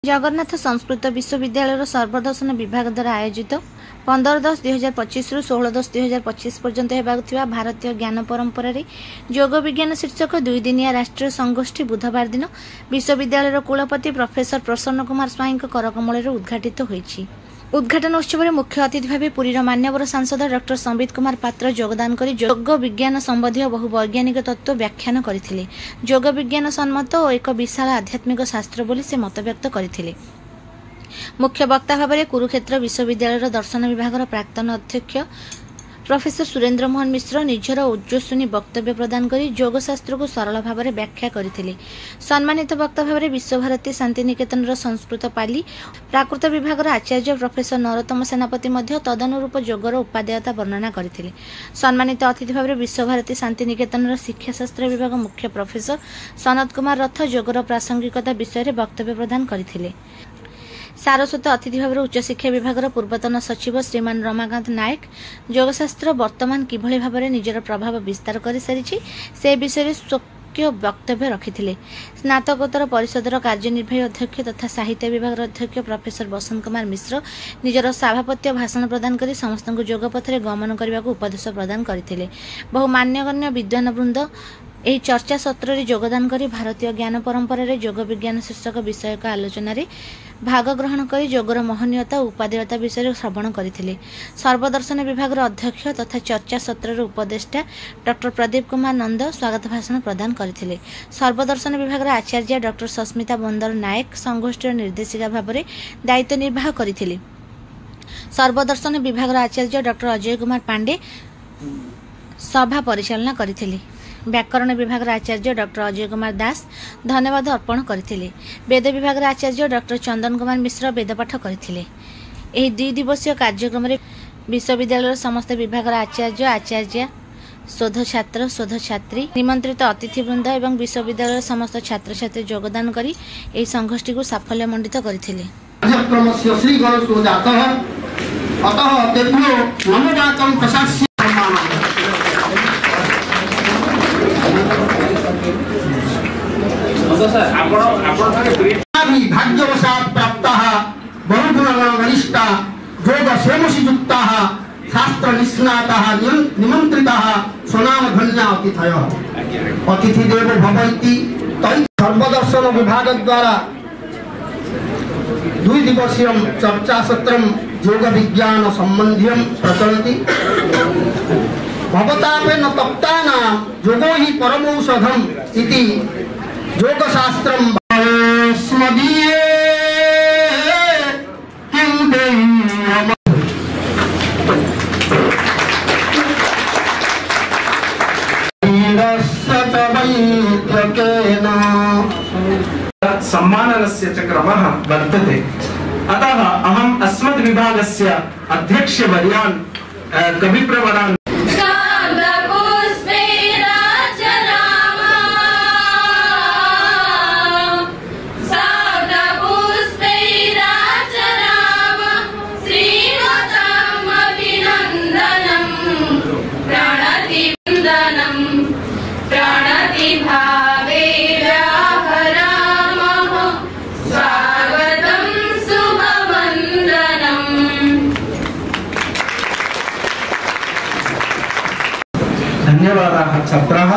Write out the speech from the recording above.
जगन्नाथ संस्कृत विश्वविद्यालय सर्वदर्शन विभाग द्वारा आयोजित 15-10-2025 रु 16-10-2025 पर्यंत होगा भारतीय ज्ञान परंपरा योग विज्ञान शीर्षक 2 दिनिया राष्ट्रीय संगोष्ठी बुधवार दिन विश्वविद्यालय कुलपति प्रोफेसर प्रसन्न कुमार स्वाई करकमल उद्घाटित होईछि। उद्घाटन उत्सव में मुख्य अतिथि भाव पुरीर मान्यवर सांसद डॉक्टर संबित कुमार पात्र योगदान कर योग विज्ञान संबंधी बहु वैज्ञानिक तत्व व्याख्यान करथिले। योग विज्ञान सम्मत और एक विशाल आध्यात्मिक शास्त्र बोली से मत व्यक्त करथिले। मुख्य वक्ता भाव कुरुक्षेत्र विश्वविद्यालय दर्शन विभाग प्राक्तन अध्यक्ष प्रोफेसर सुरेंद्र मोहन मिश्र निजर ओजस्विनी वक्तव्य प्रदान कर योगशास्त्र को सरल भाव में व्याख्या करथिले। सम्मानित वक्ता भाव विश्वभारती शांतिनिकेतन संस्कृत पाली प्राकृत विभाग आचार्य प्रोफेसर नरोत्तम सेनापति तदनुरूप योगर उपादेयता वर्णना करथिले। सम्मानित अतिथि भाव विश्वभारती शांतिनिकेतन शिक्षाशास्त्र विभाग मुख्य प्रोफेसर सनत कुमार रथ योगर प्रासंगिकता विषय में वक्तव्य प्रदान करथिले। सारस्वत अतिथि भाव उच्च शिक्षा विभाग पूर्वतन सचिव श्रीमान रमाकांत नायक योगशास्त्र वर्तमान किभଳି भाବରେ निजर प्रभाव विस्तार कर सारी से विषय स्वकीय वक्तव्य रखिथिले। स्नातकोत्तर परिषदर कार्यनिर्वाही अध्यक्ष तथा साहित्य विभाग अध्यक्ष प्रोफेसर बसंत कुमार मिश्र निजर सभापत्य भाषण प्रदान कर समस्त योग पथरे गमन करने को उपदेश प्रदान करथिले। बहु मान्यगण्य विद्वान वृंद यह चर्चा सत्र में योगदान कर भारतीय ज्ञान परंपरा योग विज्ञान शीर्षक विषयक आलोचन भाग ग्रहण कर योगर महनीयता और उपादेयता विषय श्रवण करथिले। सर्वदर्शन विभाग अध्यक्ष तथा चर्चा सत्र उपदेष्टा डॉक्टर प्रदीप कुमार नंद स्वागत भाषण प्रदान करथिले। सर्वदर्शन विभाग आचार्य डॉक्टर सस्मिता बंदर नायक संगोष्ठी निर्देशिका भाव में दायित्व निर्वाह करथिले। सर्वदर्शन विभाग आचार्य डॉक्टर अजय कुमार पांडे सभा परिचालना करथिले। व्याकरण विभाग आचार्य डॉक्टर अजय कुमार दास धन्यवाद अर्पण करथिले। वेद विभाग आचार्य डॉक्टर चंदन कुमार मिश्र वेदपाठ करथिले। एही 2 दिवसीय कार्यक्रम में विश्वविद्यालय समस्त विभाग आचार्य आचार्य शोध छात्र शोध छात्री निमंत्रित अतिथि वृंद एवं विश्वविद्यालय समस्त छात्र छात्री योगदान करी एही संगोष्ठी को साफल्यमंडित करथिले। भाग्यवशात् प्राप्ताः बहुगुणगणनिष्ठा योग स्वयंसी युक्ताः शास्त्र निष्णाताः निमंत्रिताः स्वनामधन्या अतिथयः अतिथि देवो भव इति सर्वदर्शन विभाग द्वारा 2 दिवसीय चर्चा सत्रम योग विज्ञान संबंधियं प्रचलति। भवतापेन तप्तानां योगो हि परमौषधम् इति योगशास्त्रं स्मदीये किं देयम्। सम्माननस्य च क्रमः वर्तते। अतः अहम् अस्मद् विभागस्य अध्यक्षवर्यान् कविप्रवरान् धन्यवादाः छात्राः।